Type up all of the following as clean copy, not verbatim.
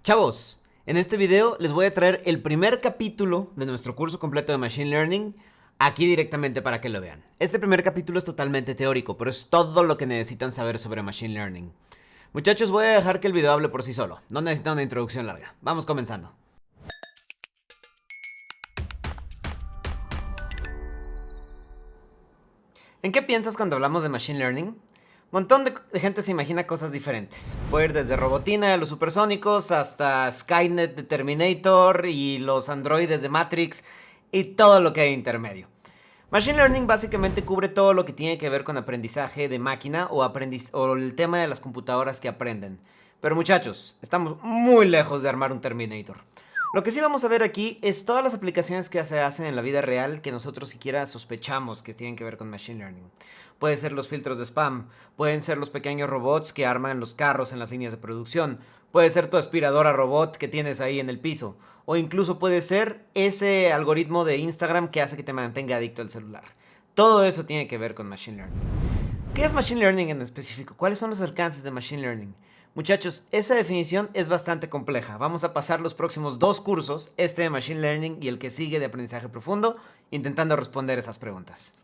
Chavos, en este video les voy a traer el primer capítulo de nuestro curso completo de Machine Learning aquí directamente para que lo vean. Este primer capítulo es totalmente teórico, pero es todo lo que necesitan saber sobre Machine Learning. Muchachos, voy a dejar que el video hable por sí solo. No necesita una introducción larga. Vamos comenzando. ¿En qué piensas cuando hablamos de Machine Learning? Un montón de gente se imagina cosas diferentes. Puede ir desde robotina de los supersónicos hasta Skynet de Terminator y los androides de Matrix y todo lo que hay intermedio. Machine Learning básicamente cubre todo lo que tiene que ver con aprendizaje de máquina o el tema de las computadoras que aprenden. Pero muchachos, estamos muy lejos de armar un Terminator. Lo que sí vamos a ver aquí es todas las aplicaciones que se hacen en la vida real que nosotros siquiera sospechamos que tienen que ver con Machine Learning. Pueden ser los filtros de spam, pueden ser los pequeños robots que arman los carros en las líneas de producción, puede ser tu aspiradora robot que tienes ahí en el piso, o incluso puede ser ese algoritmo de Instagram que hace que te mantenga adicto al celular. Todo eso tiene que ver con Machine Learning. ¿Qué es Machine Learning en específico? ¿Cuáles son los alcances de Machine Learning? Muchachos, esa definición es bastante compleja. Vamos a pasar los próximos 2 cursos, este de Machine Learning y el que sigue de aprendizaje profundo, intentando responder esas preguntas.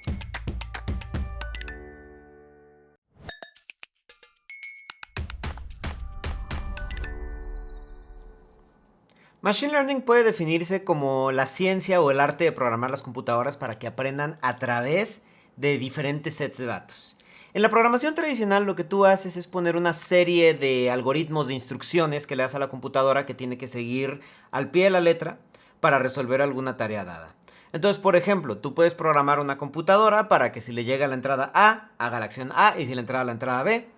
Machine Learning puede definirse como la ciencia o el arte de programar las computadoras para que aprendan a través de diferentes sets de datos. En la programación tradicional lo que tú haces es poner una serie de algoritmos de instrucciones que le das a la computadora que tiene que seguir al pie de la letra para resolver alguna tarea dada. Entonces, por ejemplo, tú puedes programar una computadora para que si le llega la entrada A, haga la acción A, y si le entra la entrada B,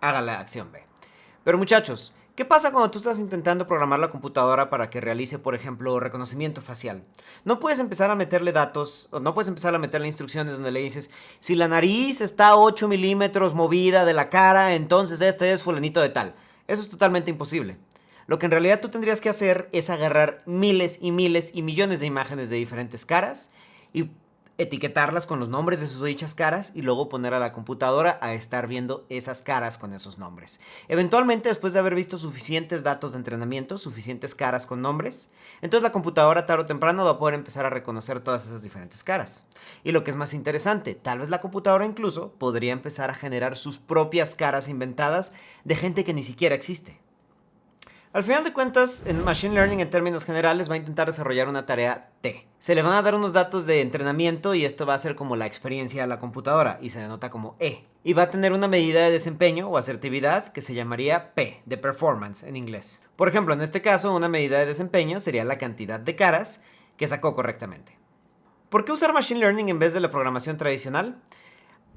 haga la acción B. Pero muchachos, ¿qué pasa cuando tú estás intentando programar la computadora para que realice, por ejemplo, reconocimiento facial? No puedes empezar a meterle datos, o no puedes empezar a meterle instrucciones donde le dices, si la nariz está a 8 milímetros movida de la cara, entonces este es fulanito de tal. Eso es totalmente imposible. Lo que en realidad tú tendrías que hacer es agarrar miles y miles y millones de imágenes de diferentes caras y etiquetarlas con los nombres de sus dichas caras y luego poner a la computadora a estar viendo esas caras con esos nombres. Eventualmente, después de haber visto suficientes datos de entrenamiento, suficientes caras con nombres, entonces la computadora tarde o temprano va a poder empezar a reconocer todas esas diferentes caras. Y lo que es más interesante, tal vez la computadora incluso podría empezar a generar sus propias caras inventadas de gente que ni siquiera existe. Al final de cuentas, en Machine Learning en términos generales va a intentar desarrollar una tarea T. Se le van a dar unos datos de entrenamiento y esto va a ser como la experiencia de la computadora y se denota como E. Y va a tener una medida de desempeño o asertividad que se llamaría P, de performance en inglés. Por ejemplo, en este caso, una medida de desempeño sería la cantidad de caras que sacó correctamente. ¿Por qué usar Machine Learning en vez de la programación tradicional?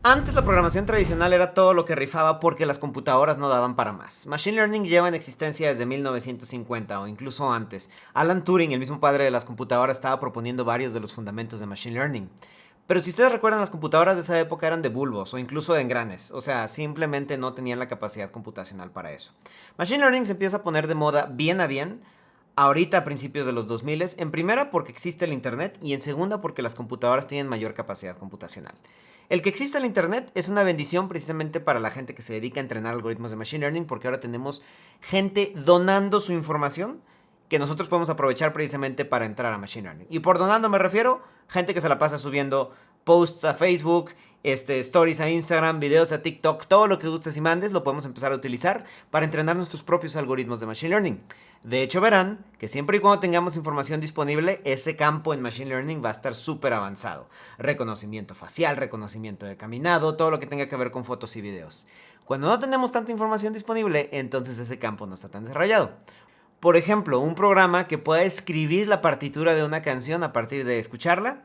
Antes la programación tradicional era todo lo que rifaba porque las computadoras no daban para más. Machine Learning lleva en existencia desde 1950 o incluso antes. Alan Turing, el mismo padre de las computadoras, estaba proponiendo varios de los fundamentos de Machine Learning. Pero si ustedes recuerdan, las computadoras de esa época eran de bulbos o incluso de engranes. O sea, simplemente no tenían la capacidad computacional para eso. Machine Learning se empieza a poner de moda bien a bien ahorita a principios de los 2000, en primera porque existe el Internet y en segunda porque las computadoras tienen mayor capacidad computacional. El que exista el Internet es una bendición precisamente para la gente que se dedica a entrenar algoritmos de Machine Learning porque ahora tenemos gente donando su información que nosotros podemos aprovechar precisamente para entrar a Machine Learning. Y por donando me refiero gente que se la pasa subiendo posts a Facebook, stories a Instagram, videos a TikTok, todo lo que gustes y mandes lo podemos empezar a utilizar para entrenar nuestros propios algoritmos de Machine Learning. De hecho, verán que siempre y cuando tengamos información disponible, ese campo en Machine Learning va a estar súper avanzado. Reconocimiento facial, reconocimiento de caminado, todo lo que tenga que ver con fotos y videos. Cuando no tenemos tanta información disponible, entonces ese campo no está tan desarrollado. Por ejemplo, un programa que pueda escribir la partitura de una canción a partir de escucharla,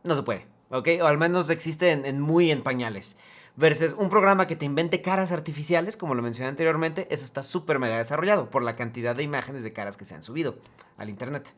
no se puede, ¿ok? O al menos existe muy en pañales. Versus un programa que te invente caras artificiales, como lo mencioné anteriormente, eso está súper mega desarrollado por la cantidad de imágenes de caras que se han subido al internet.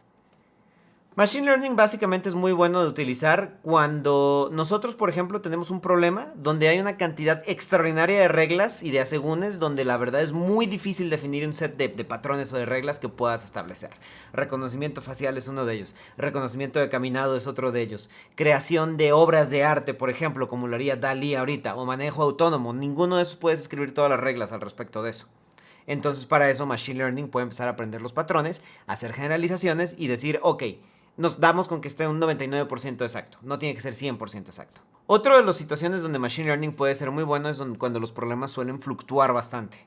Machine Learning básicamente es muy bueno de utilizar cuando nosotros, por ejemplo, tenemos un problema donde hay una cantidad extraordinaria de reglas y de asegúnes donde la verdad es muy difícil definir un set de patrones o de reglas que puedas establecer. Reconocimiento facial es uno de ellos. Reconocimiento de caminado es otro de ellos. Creación de obras de arte, por ejemplo, como lo haría Dalí ahorita, o manejo autónomo. Ninguno de esos puedes escribir todas las reglas al respecto de eso. Entonces para eso Machine Learning puede empezar a aprender los patrones, hacer generalizaciones y decir, ok, nos damos con que esté un 99% exacto, no tiene que ser 100% exacto. Otra de las situaciones donde Machine Learning puede ser muy bueno es cuando los problemas suelen fluctuar bastante.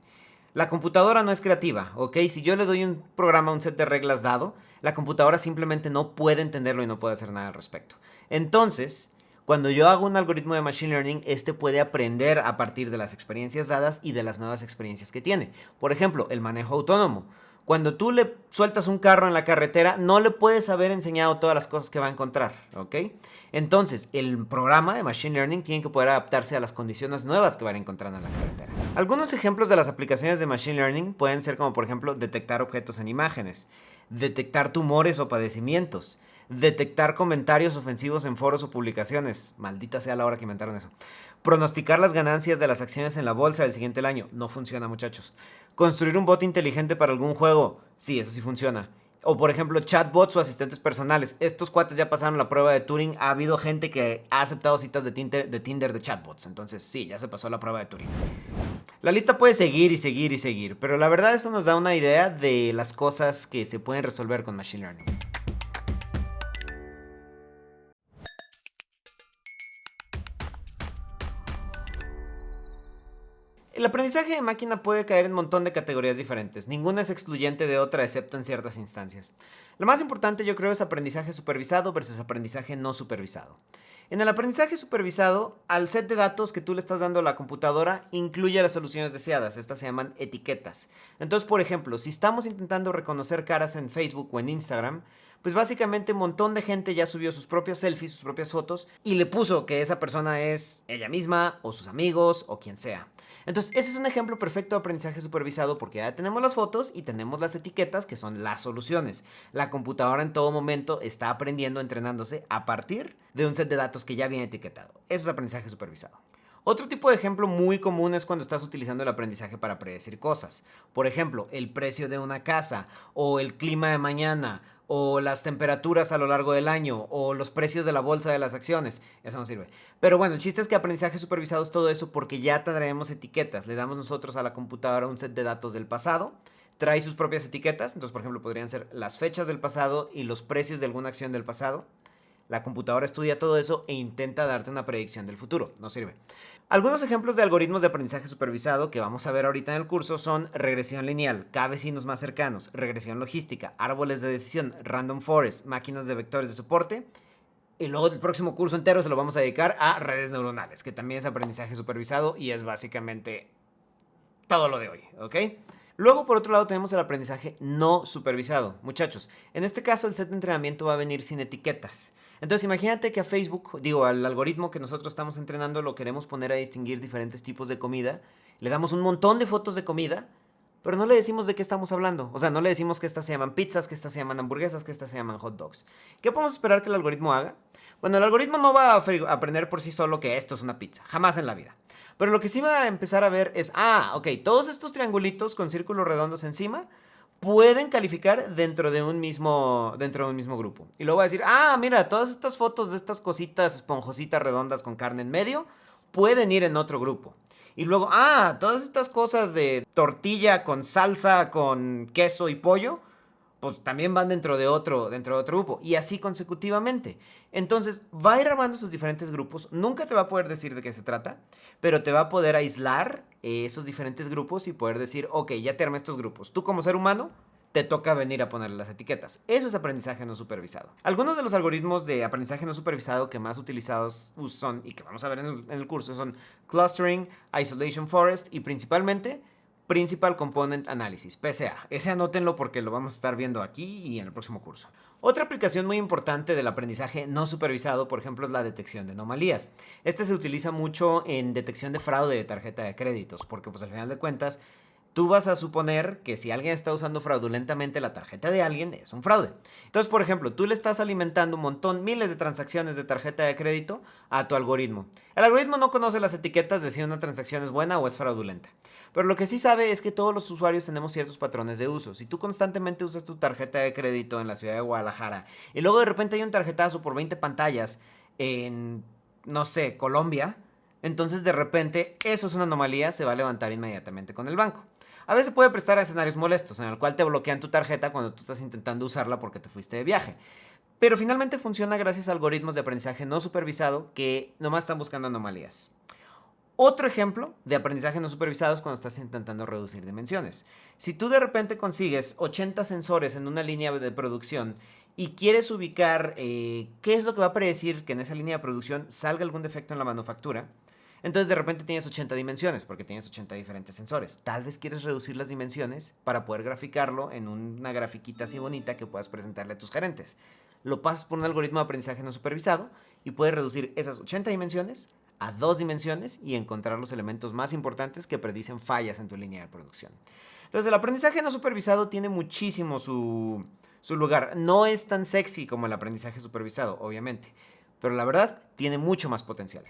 La computadora no es creativa, ¿ok? Si yo le doy un programa, un set de reglas dado, la computadora simplemente no puede entenderlo y no puede hacer nada al respecto. Entonces, cuando yo hago un algoritmo de Machine Learning, este puede aprender a partir de las experiencias dadas y de las nuevas experiencias que tiene. Por ejemplo, el manejo autónomo. Cuando tú le sueltas un carro en la carretera, no le puedes haber enseñado todas las cosas que va a encontrar, ¿ok? Entonces, el programa de Machine Learning tiene que poder adaptarse a las condiciones nuevas que van encontrando en la carretera. Algunos ejemplos de las aplicaciones de Machine Learning pueden ser como, por ejemplo, detectar objetos en imágenes, detectar tumores o padecimientos, detectar comentarios ofensivos en foros o publicaciones. Maldita sea la hora que inventaron eso. Pronosticar las ganancias de las acciones en la bolsa del siguiente año. No funciona, muchachos. Construir un bot inteligente para algún juego. Sí, eso sí funciona. O por ejemplo, chatbots o asistentes personales. Estos cuates ya pasaron la prueba de Turing. Ha habido gente que ha aceptado citas de Tinder de chatbots. Entonces sí, ya se pasó la prueba de Turing. La lista puede seguir y seguir y seguir, pero la verdad eso nos da una idea de las cosas que se pueden resolver con Machine Learning. El aprendizaje de máquina puede caer en un montón de categorías diferentes. Ninguna es excluyente de otra excepto en ciertas instancias. Lo más importante yo creo es aprendizaje supervisado versus aprendizaje no supervisado. En el aprendizaje supervisado, al set de datos que tú le estás dando a la computadora incluye las soluciones deseadas. Estas se llaman etiquetas. Entonces, por ejemplo, si estamos intentando reconocer caras en Facebook o en Instagram, pues básicamente un montón de gente ya subió sus propias selfies, sus propias fotos y le puso que esa persona es ella misma o sus amigos o quien sea. Entonces, ese es un ejemplo perfecto de aprendizaje supervisado porque ya tenemos las fotos y tenemos las etiquetas que son las soluciones. La computadora en todo momento está aprendiendo, entrenándose a partir de un set de datos que ya viene etiquetado. Eso es aprendizaje supervisado. Otro tipo de ejemplo muy común es cuando estás utilizando el aprendizaje para predecir cosas. Por ejemplo, el precio de una casa, o el clima de mañana, o las temperaturas a lo largo del año, o los precios de la bolsa de las acciones. Eso no sirve. Pero bueno, el chiste es que aprendizaje supervisado es todo eso porque ya traemos etiquetas. Le damos nosotros a la computadora un set de datos del pasado, trae sus propias etiquetas. Entonces, por ejemplo, podrían ser las fechas del pasado y los precios de alguna acción del pasado. La computadora estudia todo eso e intenta darte una predicción del futuro. No sirve. Algunos ejemplos de algoritmos de aprendizaje supervisado que vamos a ver ahorita en el curso son regresión lineal, K-vecinos más cercanos, regresión logística, árboles de decisión, random forest, máquinas de vectores de soporte. Y luego el próximo curso entero se lo vamos a dedicar a redes neuronales, que también es aprendizaje supervisado y es básicamente todo lo de hoy, ¿ok? Luego, por otro lado, tenemos el aprendizaje no supervisado. Muchachos, en este caso el set de entrenamiento va a venir sin etiquetas. Entonces, imagínate que a Facebook, al algoritmo que nosotros estamos entrenando, lo queremos poner a distinguir diferentes tipos de comida. Le damos un montón de fotos de comida, pero no le decimos de qué estamos hablando. O sea, no le decimos que estas se llaman pizzas, que estas se llaman hamburguesas, que estas se llaman hot dogs. ¿Qué podemos esperar que el algoritmo haga? Bueno, el algoritmo no va a aprender por sí solo que esto es una pizza. Jamás en la vida. Pero lo que sí va a empezar a ver es, ok, todos estos triangulitos con círculos redondos encima pueden calificar dentro de un mismo grupo. Y luego va a decir, mira, todas estas fotos de estas cositas esponjositas redondas con carne en medio pueden ir en otro grupo. Y luego, todas estas cosas de tortilla con salsa, con queso y pollo, pues también van dentro de otro grupo. Y así consecutivamente. Entonces, va a ir armando sus diferentes grupos. Nunca te va a poder decir de qué se trata, pero te va a poder aislar esos diferentes grupos y poder decir, ok, ya te armé estos grupos. Tú como ser humano, te toca venir a ponerle las etiquetas. Eso es aprendizaje no supervisado. Algunos de los algoritmos de aprendizaje no supervisado que más utilizados son, y que vamos a ver en el curso, son Clustering, Isolation Forest y principalmente Principal Component Analysis, PCA. Ese anótenlo porque lo vamos a estar viendo aquí y en el próximo curso. Otra aplicación muy importante del aprendizaje no supervisado, por ejemplo, es la detección de anomalías. Este se utiliza mucho en detección de fraude de tarjeta de créditos, porque pues al final de cuentas, tú vas a suponer que si alguien está usando fraudulentamente la tarjeta de alguien, es un fraude. Entonces, por ejemplo, tú le estás alimentando un montón, miles de transacciones de tarjeta de crédito a tu algoritmo. El algoritmo no conoce las etiquetas de si una transacción es buena o es fraudulenta. Pero lo que sí sabe es que todos los usuarios tenemos ciertos patrones de uso. Si tú constantemente usas tu tarjeta de crédito en la ciudad de Guadalajara y luego de repente hay un tarjetazo por 20 pantallas en, no sé, Colombia, entonces de repente eso es una anomalía, se va a levantar inmediatamente con el banco. A veces puede prestar a escenarios molestos, en el cual te bloquean tu tarjeta cuando tú estás intentando usarla porque te fuiste de viaje. Pero finalmente funciona gracias a algoritmos de aprendizaje no supervisado que nomás están buscando anomalías. Otro ejemplo de aprendizaje no supervisado es cuando estás intentando reducir dimensiones. Si tú de repente consigues 80 sensores en una línea de producción y quieres ubicar qué es lo que va a predecir que en esa línea de producción salga algún defecto en la manufactura, entonces de repente tienes 80 dimensiones porque tienes 80 diferentes sensores. Tal vez quieres reducir las dimensiones para poder graficarlo en una grafiquita así bonita que puedas presentarle a tus gerentes. Lo pasas por un algoritmo de aprendizaje no supervisado y puedes reducir esas 80 dimensiones a 2 dimensiones y encontrar los elementos más importantes que predicen fallas en tu línea de producción. Entonces el aprendizaje no supervisado tiene muchísimo su lugar. No es tan sexy como el aprendizaje supervisado, obviamente, pero la verdad tiene mucho más potencial.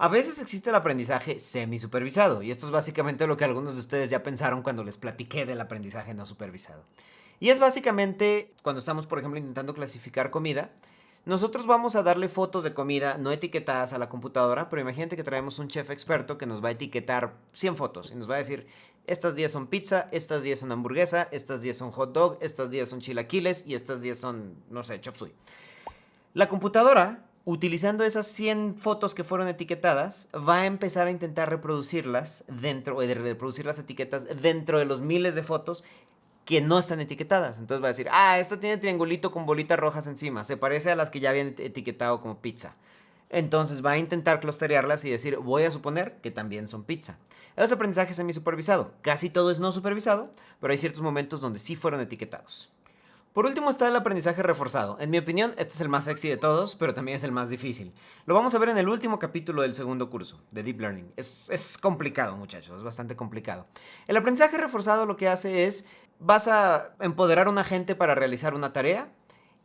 A veces existe el aprendizaje semi-supervisado, y esto es básicamente lo que algunos de ustedes ya pensaron cuando les platiqué del aprendizaje no supervisado. Y es básicamente cuando estamos, por ejemplo, intentando clasificar comida, nosotros vamos a darle fotos de comida no etiquetadas a la computadora, pero imagínate que traemos un chef experto que nos va a etiquetar 100 fotos y nos va a decir, estas 10 son pizza, estas 10 son hamburguesa, estas 10 son hot dog, estas 10 son chilaquiles y estas 10 son, no sé, chop suey. La computadora, utilizando esas 100 fotos que fueron etiquetadas, va a empezar a intentar reproducirlas reproducir las etiquetas dentro de los miles de fotos que no están etiquetadas. Entonces va a decir, esta tiene triangulito con bolitas rojas encima, se parece a las que ya habían etiquetado como pizza. Entonces va a intentar clusterearlas y decir, voy a suponer que también son pizza. Eso es aprendizaje semi-supervisado. Casi todo es no supervisado, pero hay ciertos momentos donde sí fueron etiquetados. Por último está el aprendizaje reforzado. En mi opinión, este es el más sexy de todos, pero también es el más difícil. Lo vamos a ver en el último capítulo del segundo curso de Deep Learning. Es complicado, muchachos, es bastante complicado. El aprendizaje reforzado lo que hace es, vas a empoderar a un agente para realizar una tarea,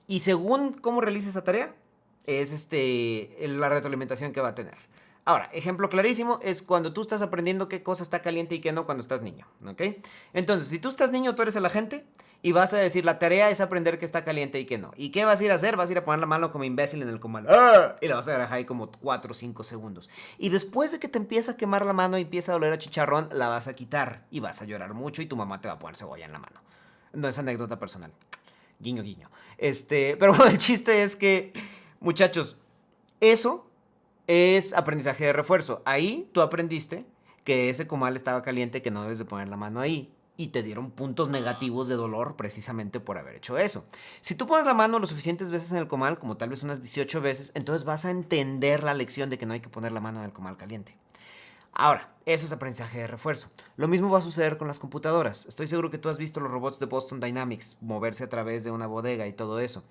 y según cómo realice esa tarea, es la retroalimentación que va a tener. Ahora, ejemplo clarísimo es cuando tú estás aprendiendo qué cosa está caliente y qué no cuando estás niño, ¿ok? Entonces, si tú estás niño, tú eres el agente y vas a decir, la tarea es aprender qué está caliente y qué no. ¿Y qué vas a ir a hacer? Vas a ir a poner la mano como imbécil en el comando. ¡Ah! Y la vas a dejar ahí como 4 o 5 segundos. Y después de que te empieza a quemar la mano y empieza a doler a chicharrón, la vas a quitar y vas a llorar mucho y tu mamá te va a poner cebolla en la mano. No es anécdota personal. Guiño, guiño. Pero bueno, el chiste es que, muchachos, eso es aprendizaje de refuerzo. Ahí tú aprendiste que ese comal estaba caliente, que no debes de poner la mano ahí. Y te dieron puntos negativos de dolor precisamente por haber hecho eso. Si tú pones la mano lo suficientes veces en el comal, como tal vez unas 18 veces, entonces vas a entender la lección de que no hay que poner la mano en el comal caliente. Ahora, eso es aprendizaje de refuerzo. Lo mismo va a suceder con las computadoras. Estoy seguro que tú has visto los robots de Boston Dynamics moverse a través de una bodega y todo eso.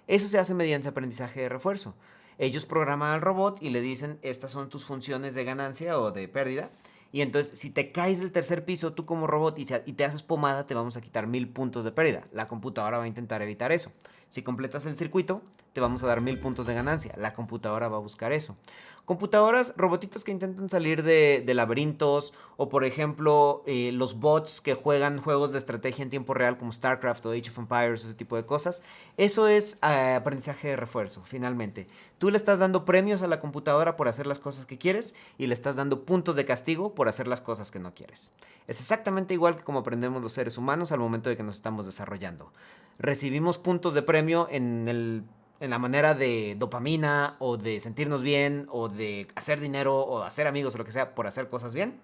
Eso se hace mediante aprendizaje de refuerzo. Ellos programan al robot y le dicen, estas son tus funciones de ganancia o de pérdida. Y entonces, si te caes del tercer piso, tú como robot y te haces pomada, te vamos a quitar 1000 puntos de pérdida. La computadora va a intentar evitar eso. Si completas el circuito, te vamos a dar 1000 puntos de ganancia. La computadora va a buscar eso. Computadoras, robotitos que intentan salir de laberintos, o por ejemplo, los bots que juegan juegos de estrategia en tiempo real como StarCraft o Age of Empires, ese tipo de cosas. Eso es aprendizaje de refuerzo, finalmente. Tú le estás dando premios a la computadora por hacer las cosas que quieres y le estás dando puntos de castigo por hacer las cosas que no quieres. Es exactamente igual que como aprendemos los seres humanos al momento de que nos estamos desarrollando. Recibimos puntos de premio en la manera de dopamina o de sentirnos bien o de hacer dinero o de hacer amigos o lo que sea por hacer cosas bien.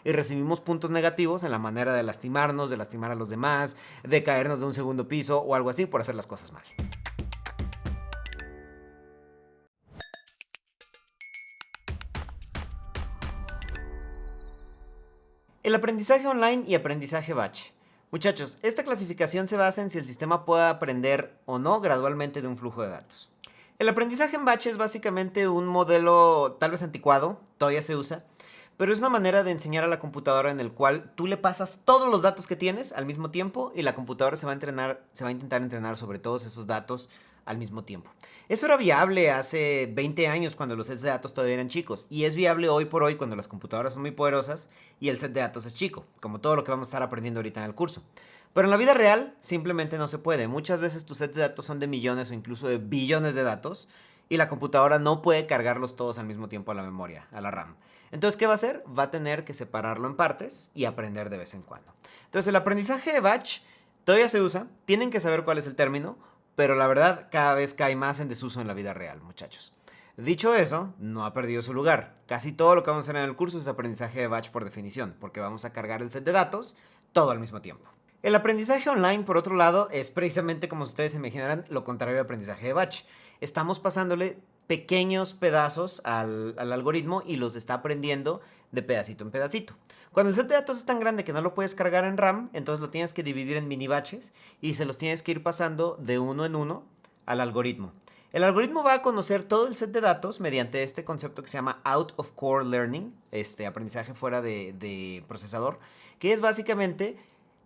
Y recibimos puntos negativos en la manera de lastimarnos, de lastimar a los demás, de caernos de un segundo piso o algo así por hacer las cosas mal. El aprendizaje online y aprendizaje batch. Muchachos, esta clasificación se basa en si el sistema puede aprender o no gradualmente de un flujo de datos. El aprendizaje en batch es básicamente un modelo tal vez anticuado, todavía se usa, pero es una manera de enseñar a la computadora en el cual tú le pasas todos los datos que tienes al mismo tiempo y la computadora se va a intentar entrenar sobre todos esos datos al mismo tiempo. Eso era viable hace 20 años cuando los sets de datos todavía eran chicos, y es viable hoy por hoy cuando las computadoras son muy poderosas y el set de datos es chico, como todo lo que vamos a estar aprendiendo ahorita en el curso. Pero en la vida real simplemente no se puede. Muchas veces tus sets de datos son de millones o incluso de billones de datos y la computadora no puede cargarlos todos al mismo tiempo a la memoria, a la RAM. Entonces, ¿qué va a hacer? Va a tener que separarlo en partes y aprender de vez en cuando. Entonces, el aprendizaje de batch todavía se usa, tienen que saber cuál es el término, pero la verdad cada vez cae más en desuso en la vida real, muchachos. Dicho eso, no ha perdido su lugar. Casi todo lo que vamos a hacer en el curso es aprendizaje de batch por definición, porque vamos a cargar el set de datos todo al mismo tiempo. El aprendizaje online, por otro lado, es precisamente, como ustedes se imaginarán, lo contrario al aprendizaje de batch. Estamos pasándole pequeños pedazos al algoritmo y los está aprendiendo de pedacito en pedacito. Cuando el set de datos es tan grande que no lo puedes cargar en RAM, entonces lo tienes que dividir en mini batches y se los tienes que ir pasando de uno en uno al algoritmo. El algoritmo va a conocer todo el set de datos mediante este concepto que se llama Out of Core Learning, aprendizaje fuera de procesador, que es básicamente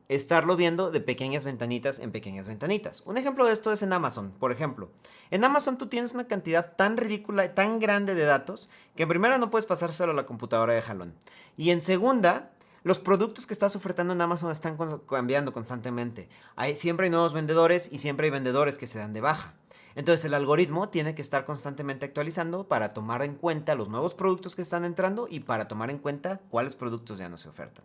estarlo viendo de pequeñas ventanitas en pequeñas ventanitas. Un ejemplo de esto es en Amazon, por ejemplo. En Amazon tú tienes una cantidad tan ridícula y tan grande de datos que en primera no puedes pasárselo a la computadora de jalón. Y en segunda, los productos que estás ofertando en Amazon están cambiando constantemente. Siempre hay nuevos vendedores y siempre hay vendedores que se dan de baja. Entonces el algoritmo tiene que estar constantemente actualizando para tomar en cuenta los nuevos productos que están entrando y para tomar en cuenta cuáles productos ya no se ofertan.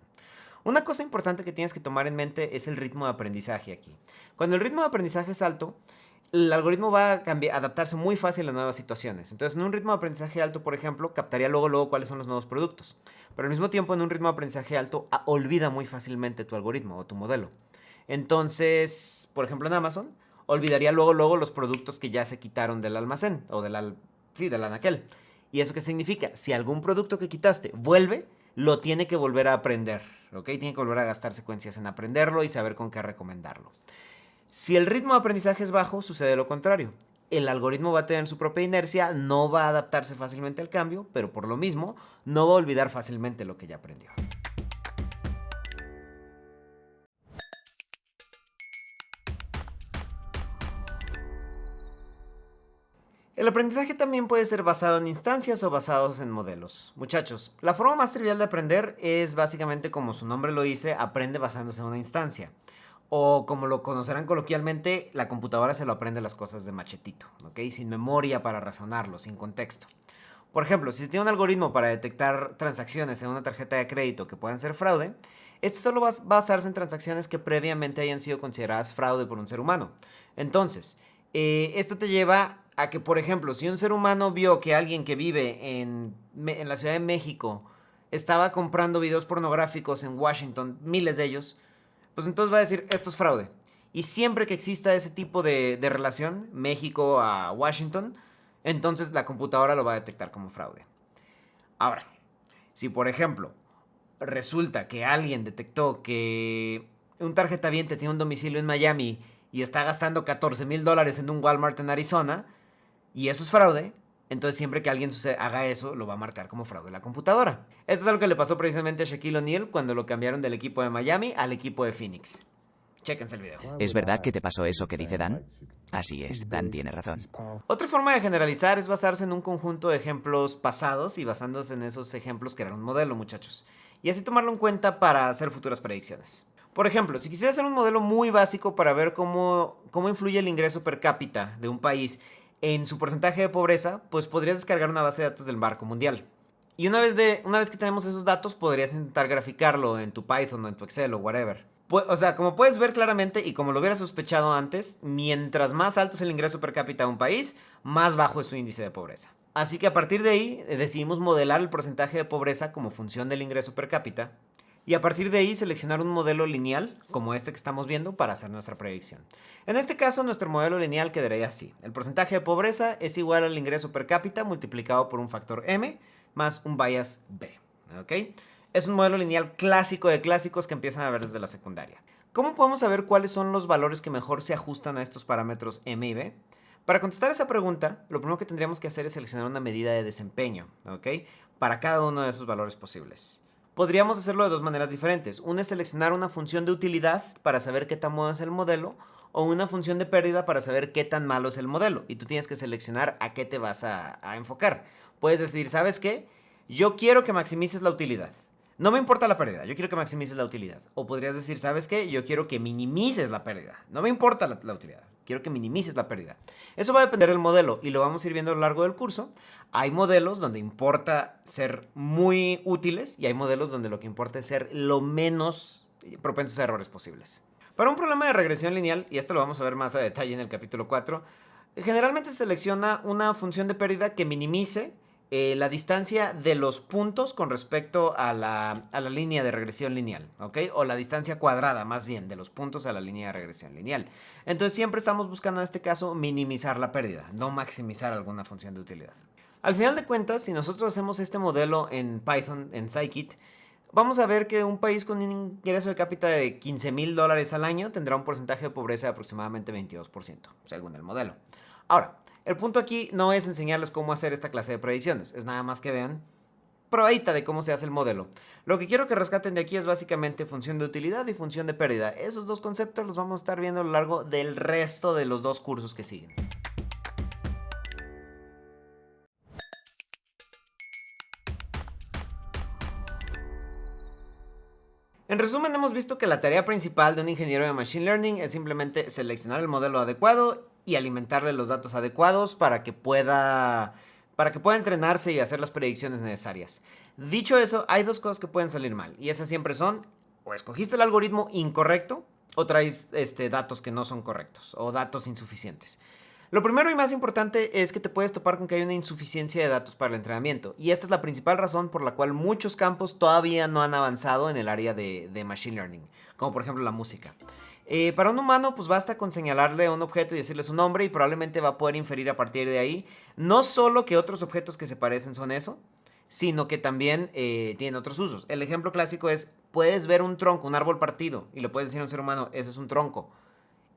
Una cosa importante que tienes que tomar en mente es el ritmo de aprendizaje aquí. Cuando el ritmo de aprendizaje es alto, el algoritmo va a adaptarse muy fácil a nuevas situaciones. Entonces, en un ritmo de aprendizaje alto, por ejemplo, captaría luego cuáles son los nuevos productos. Pero al mismo tiempo, en un ritmo de aprendizaje alto, olvida muy fácilmente tu algoritmo o tu modelo. Entonces, por ejemplo, en Amazon, olvidaría luego los productos que ya se quitaron del almacén o del anaquel. ¿Y eso qué significa? Si algún producto que quitaste vuelve, lo tiene que volver a aprender, ¿ok? Tiene que volver a gastar secuencias en aprenderlo y saber con qué recomendarlo. Si el ritmo de aprendizaje es bajo, sucede lo contrario. El algoritmo va a tener su propia inercia, no va a adaptarse fácilmente al cambio, pero por lo mismo, no va a olvidar fácilmente lo que ya aprendió. El aprendizaje también puede ser basado en instancias o basados en modelos. Muchachos, la forma más trivial de aprender es básicamente como su nombre lo dice, aprende basándose en una instancia. O como lo conocerán coloquialmente, la computadora se lo aprende las cosas de machetito, ¿ok? Sin memoria para razonarlo, sin contexto. Por ejemplo, si tiene un algoritmo para detectar transacciones en una tarjeta de crédito que puedan ser fraude, este solo va a basarse en transacciones que previamente hayan sido consideradas fraude por un ser humano. Entonces, esto te lleva a que, por ejemplo, si un ser humano vio que alguien que vive en la Ciudad de México estaba comprando videos pornográficos en Washington, miles de ellos, pues entonces va a decir, esto es fraude. Y siempre que exista ese tipo de relación, México a Washington, entonces la computadora lo va a detectar como fraude. Ahora, si por ejemplo resulta que alguien detectó que un tarjetaviente tiene un domicilio en Miami y está gastando $14,000 en un Walmart en Arizona, y eso es fraude, entonces siempre que alguien haga eso, lo va a marcar como fraude la computadora. Esto es algo que le pasó precisamente a Shaquille O'Neal cuando lo cambiaron del equipo de Miami al equipo de Phoenix. Chéquense el video. ¿Es verdad que te pasó eso que dice Dan? Así es, Dan tiene razón. Otra forma de generalizar es basarse en un conjunto de ejemplos pasados y basándose en esos ejemplos que eran un modelo, muchachos. Y así tomarlo en cuenta para hacer futuras predicciones. Por ejemplo, si quisieras hacer un modelo muy básico para ver cómo influye el ingreso per cápita de un país en su porcentaje de pobreza, pues podrías descargar una base de datos del Banco Mundial. Y una vez que tenemos esos datos, podrías intentar graficarlo en tu Python o en tu Excel o whatever. O sea, como puedes ver claramente y como lo hubiera sospechado antes, mientras más alto es el ingreso per cápita de un país, más bajo es su índice de pobreza. Así que a partir de ahí decidimos modelar el porcentaje de pobreza como función del ingreso per cápita y a partir de ahí seleccionar un modelo lineal, como este que estamos viendo, para hacer nuestra predicción. En este caso, nuestro modelo lineal quedaría así. El porcentaje de pobreza es igual al ingreso per cápita multiplicado por un factor m más un bias b. ¿Ok? Es un modelo lineal clásico de clásicos que empiezan a ver desde la secundaria. ¿Cómo podemos saber cuáles son los valores que mejor se ajustan a estos parámetros m y b? Para contestar esa pregunta, lo primero que tendríamos que hacer es seleccionar una medida de desempeño, ¿ok? Para cada uno de esos valores posibles. Podríamos hacerlo de dos maneras diferentes. Una es seleccionar una función de utilidad para saber qué tan bueno es el modelo, o una función de pérdida para saber qué tan malo es el modelo. Y tú tienes que seleccionar a qué te vas a enfocar. Puedes decir, ¿sabes qué? Yo quiero que maximices la utilidad. No me importa la pérdida, yo quiero que maximices la utilidad. O podrías decir, ¿sabes qué? Yo quiero que minimices la pérdida. No me importa la utilidad, quiero que minimices la pérdida. Eso va a depender del modelo y lo vamos a ir viendo a lo largo del curso. Hay modelos donde importa ser muy útiles y hay modelos donde lo que importa es ser lo menos propensos a errores posibles. Para un problema de regresión lineal, y esto lo vamos a ver más a detalle en el capítulo 4, generalmente se selecciona una función de pérdida que minimice la distancia de los puntos con respecto a la línea de regresión lineal, ¿ok? O la distancia cuadrada, más bien, de los puntos a la línea de regresión lineal. Entonces siempre estamos buscando en este caso minimizar la pérdida, no maximizar alguna función de utilidad. Al final de cuentas, si nosotros hacemos este modelo en Python, en Scikit, vamos a ver que un país con un ingreso de cápita de $15,000 al año tendrá un porcentaje de pobreza de aproximadamente 22%, según el modelo. Ahora, el punto aquí no es enseñarles cómo hacer esta clase de predicciones, es nada más que vean probadita de cómo se hace el modelo. Lo que quiero que rescaten de aquí es básicamente función de utilidad y función de pérdida. Esos dos conceptos los vamos a estar viendo a lo largo del resto de los 2 cursos que siguen. En resumen, hemos visto que la tarea principal de un ingeniero de Machine Learning es simplemente seleccionar el modelo adecuado y alimentarle los datos adecuados para que pueda entrenarse y hacer las predicciones necesarias. Dicho eso, hay 2 cosas que pueden salir mal, y esas siempre son, o escogiste el algoritmo incorrecto, o traes datos que no son correctos, o datos insuficientes. Lo primero y más importante es que te puedes topar con que hay una insuficiencia de datos para el entrenamiento, y esta es la principal razón por la cual muchos campos todavía no han avanzado en el área de Machine Learning, como por ejemplo la música. Para un humano, pues basta con señalarle a un objeto y decirle su nombre y probablemente va a poder inferir a partir de ahí, no solo que otros objetos que se parecen son eso, sino que también tienen otros usos. El ejemplo clásico es, puedes ver un tronco, un árbol partido, y le puedes decir a un ser humano, eso es un tronco.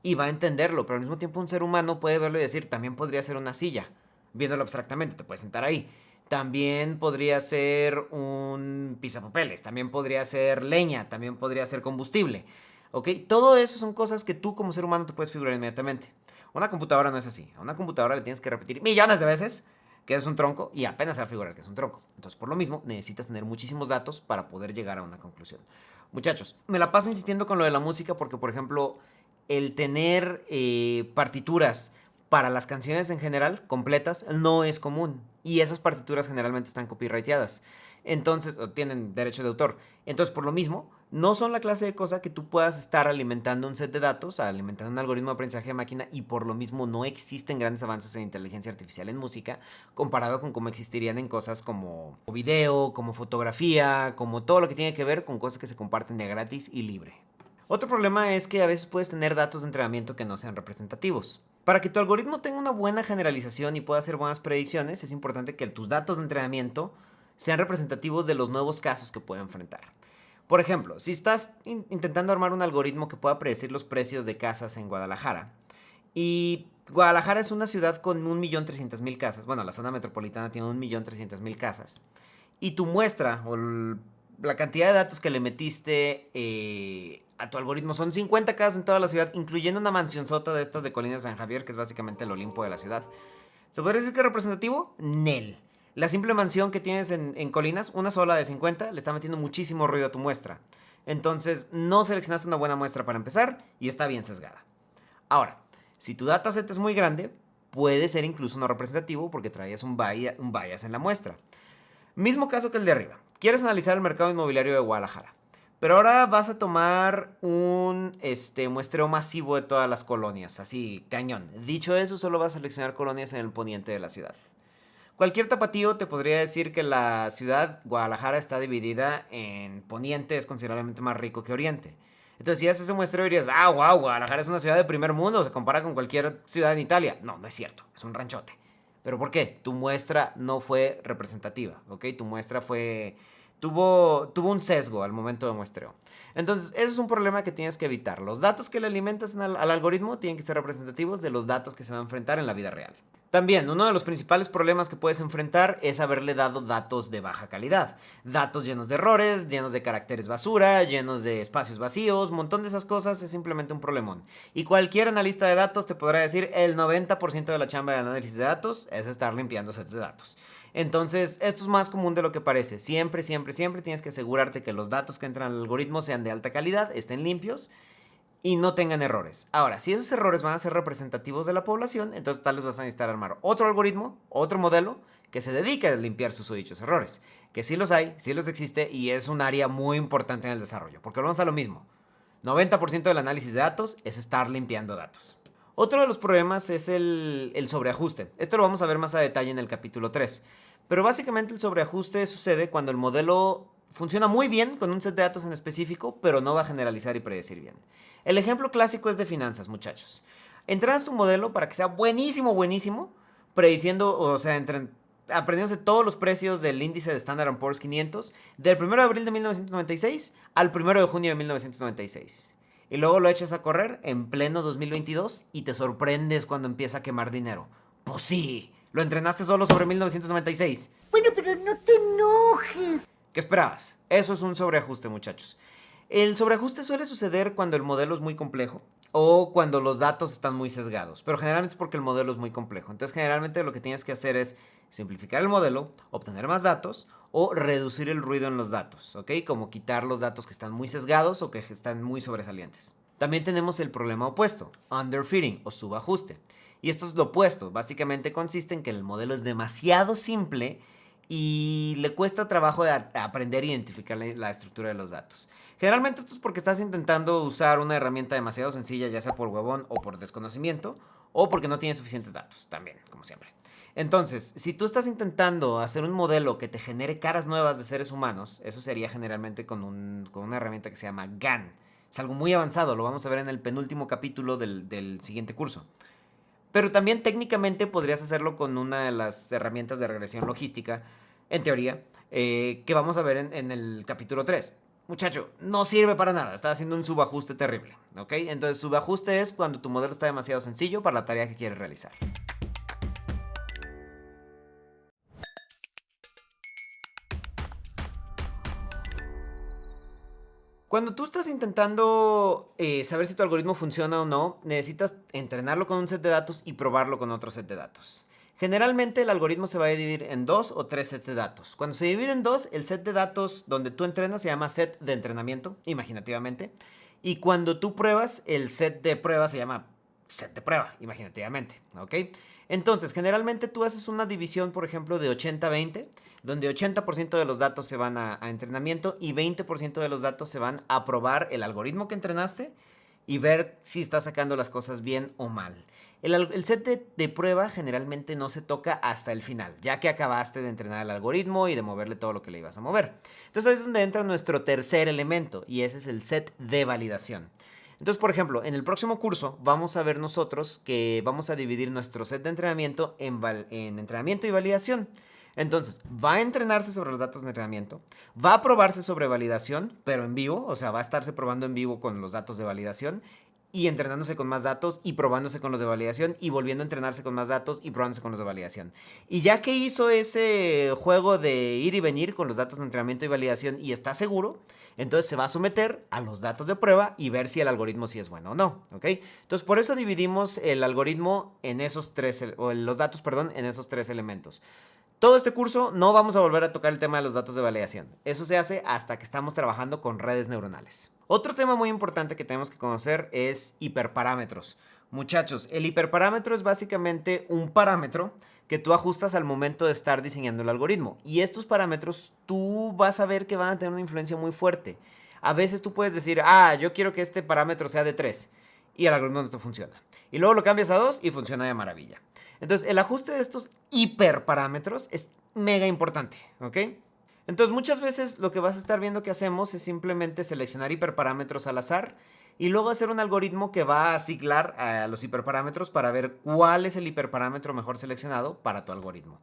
Y va a entenderlo, pero al mismo tiempo un ser humano puede verlo y decir, también podría ser una silla, viéndolo abstractamente, te puedes sentar ahí. También podría ser un pisapapeles, también podría ser leña, también podría ser combustible, ¿ok? Todo eso son cosas que tú como ser humano te puedes figurar inmediatamente. Una computadora no es así. A una computadora le tienes que repetir millones de veces que es un tronco y apenas se va a figurar que es un tronco. Entonces, por lo mismo, necesitas tener muchísimos datos para poder llegar a una conclusión. Muchachos, me la paso insistiendo con lo de la música porque, por ejemplo, el tener partituras para las canciones en general, completas, no es común. Y esas partituras generalmente están copyrighteadas. Entonces, o tienen derecho de autor. Entonces, por lo mismo, no son la clase de cosa que tú puedas estar alimentando un set de datos, alimentando un algoritmo de aprendizaje de máquina, y por lo mismo no existen grandes avances en inteligencia artificial en música, comparado con cómo existirían en cosas como video, como fotografía, como todo lo que tiene que ver con cosas que se comparten de gratis y libre. Otro problema es que a veces puedes tener datos de entrenamiento que no sean representativos. Para que tu algoritmo tenga una buena generalización y pueda hacer buenas predicciones, es importante que tus datos de entrenamiento sean representativos de los nuevos casos que puede enfrentar. Por ejemplo, si estás intentando armar un algoritmo que pueda predecir los precios de casas en Guadalajara, y Guadalajara es una ciudad con 1.300.000 casas, bueno, la zona metropolitana tiene 1.300.000 casas, y tu muestra o la cantidad de datos que le metiste a tu algoritmo son 50 casas en toda la ciudad, incluyendo una mansionsota de estas de Colina de San Javier, que es básicamente el Olimpo de la ciudad. ¿Se podría decir que es representativo? Nel. La simple mansión que tienes en Colinas, una sola de 50, le está metiendo muchísimo ruido a tu muestra. Entonces, no seleccionaste una buena muestra para empezar y está bien sesgada. Ahora, si tu dataset es muy grande, puede ser incluso no representativo porque traías un bias en la muestra. Mismo caso que el de arriba. Quieres analizar el mercado inmobiliario de Guadalajara, pero ahora vas a tomar un muestreo masivo de todas las colonias, así, cañón. Dicho eso, solo vas a seleccionar colonias en el poniente de la ciudad. Cualquier tapatío te podría decir que la ciudad, Guadalajara, está dividida en poniente, es considerablemente más rico que oriente. Entonces, si haces ese muestreo dirías, wow, Guadalajara es una ciudad de primer mundo, se compara con cualquier ciudad en Italia. No, no es cierto, es un ranchote. ¿Pero por qué? Tu muestra no fue representativa, ¿ok? Tu muestra tuvo un sesgo al momento de muestreo. Entonces, eso es un problema que tienes que evitar. Los datos que le alimentas al algoritmo tienen que ser representativos de los datos que se van a enfrentar en la vida real. También, uno de los principales problemas que puedes enfrentar es haberle dado datos de baja calidad. Datos llenos de errores, llenos de caracteres basura, llenos de espacios vacíos, un montón de esas cosas es simplemente un problemón. Y cualquier analista de datos te podrá decir el 90% de la chamba de análisis de datos es estar limpiando sets de datos. Entonces, esto es más común de lo que parece. Siempre tienes que asegurarte que los datos que entran al algoritmo sean de alta calidad, estén limpios y no tengan errores. Ahora, si esos errores van a ser representativos de la población, entonces tal vez vas a necesitar armar otro algoritmo, otro modelo que se dedique a limpiar sus dichos errores. Que sí los hay, sí los existe y es un área muy importante en el desarrollo. Porque vamos a lo mismo. 90% del análisis de datos es estar limpiando datos. Otro de los problemas es el sobreajuste. Esto lo vamos a ver más a detalle en el capítulo 3. Pero básicamente el sobreajuste sucede cuando el modelo funciona muy bien con un set de datos en específico, pero no va a generalizar y predecir bien. El ejemplo clásico es de finanzas, muchachos. Entrenas tu modelo para que sea buenísimo, prediciendo, o sea, aprendiéndose todos los precios del índice de Standard & Poor's 500 del 1 de abril de 1996 al 1 de junio de 1996. Y luego lo echas a correr en pleno 2022 y te sorprendes cuando empieza a quemar dinero. Pues sí, lo entrenaste solo sobre 1996. Bueno, pero no te enojes. ¿Qué esperabas? Eso es un sobreajuste, muchachos. El sobreajuste suele suceder cuando el modelo es muy complejo o cuando los datos están muy sesgados, pero generalmente es porque el modelo es muy complejo. Entonces, generalmente lo que tienes que hacer es simplificar el modelo, obtener más datos o reducir el ruido en los datos, ¿ok? Como quitar los datos que están muy sesgados o que están muy sobresalientes. También tenemos el problema opuesto, underfitting o subajuste. Y esto es lo opuesto, básicamente consiste en que el modelo es demasiado simple y le cuesta trabajo de aprender e identificar la estructura de los datos. Generalmente esto es porque estás intentando usar una herramienta demasiado sencilla, ya sea por huevón o por desconocimiento, o porque no tienes suficientes datos, también, como siempre. Entonces, si tú estás intentando hacer un modelo que te genere caras nuevas de seres humanos, eso sería generalmente con una herramienta que se llama GAN. Es algo muy avanzado, lo vamos a ver en el penúltimo capítulo del siguiente curso. Pero también técnicamente podrías hacerlo con una de las herramientas de regresión logística, en teoría, que vamos a ver en el capítulo 3. Muchacho, no sirve para nada, está haciendo un subajuste terrible, ¿ok? Entonces, subajuste es cuando tu modelo está demasiado sencillo para la tarea que quieres realizar. Cuando tú estás intentando saber si tu algoritmo funciona o no, necesitas entrenarlo con un set de datos y probarlo con otro set de datos. Generalmente el algoritmo se va a dividir en 2 o 3 sets de datos. Cuando se divide en 2, el set de datos donde tú entrenas se llama set de entrenamiento, imaginativamente. Y cuando tú pruebas, el set de prueba se llama set de prueba, imaginativamente, ¿ok? Entonces, generalmente tú haces una división, por ejemplo, de 80-20, donde 80% de los datos se van a entrenamiento y 20% de los datos se van a probar el algoritmo que entrenaste y ver si está sacando las cosas bien o mal. El set de prueba generalmente no se toca hasta el final, ya que acabaste de entrenar el algoritmo y de moverle todo lo que le ibas a mover. Entonces ahí es donde entra nuestro tercer elemento y ese es el set de validación. Entonces, por ejemplo, en el próximo curso vamos a ver nosotros que vamos a dividir nuestro set de entrenamiento en entrenamiento y validación. Entonces, va a entrenarse sobre los datos de entrenamiento, va a probarse sobre validación, pero en vivo, o sea, va a estarse probando en vivo con los datos de validación y entrenándose con más datos y probándose con los de validación y volviendo a entrenarse con más datos y probándose con los de validación. Y ya que hizo ese juego de ir y venir con los datos de entrenamiento y validación y está seguro, entonces se va a someter a los datos de prueba y ver si el algoritmo sí es bueno o no, ¿ok? Entonces por eso dividimos el algoritmo en esos tres, o los datos, perdón, en esos 3 elementos. Todo este curso no vamos a volver a tocar el tema de los datos de validación. Eso se hace hasta que estamos trabajando con redes neuronales. Otro tema muy importante que tenemos que conocer es hiperparámetros. Muchachos, el hiperparámetro es básicamente un parámetro que tú ajustas al momento de estar diseñando el algoritmo. Y estos parámetros tú vas a ver que van a tener una influencia muy fuerte. A veces tú puedes decir, yo quiero que este parámetro sea de 3 y el algoritmo no te funciona. Y luego lo cambias a 2 y funciona de maravilla. Entonces, el ajuste de estos hiperparámetros es mega importante, ¿ok? Entonces, muchas veces lo que vas a estar viendo que hacemos es simplemente seleccionar hiperparámetros al azar y luego hacer un algoritmo que va a asignar a los hiperparámetros para ver cuál es el hiperparámetro mejor seleccionado para tu algoritmo.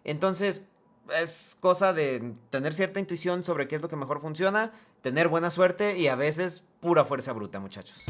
Entonces, es cosa de tener cierta intuición sobre qué es lo que mejor funciona, tener buena suerte y a veces pura fuerza bruta, muchachos.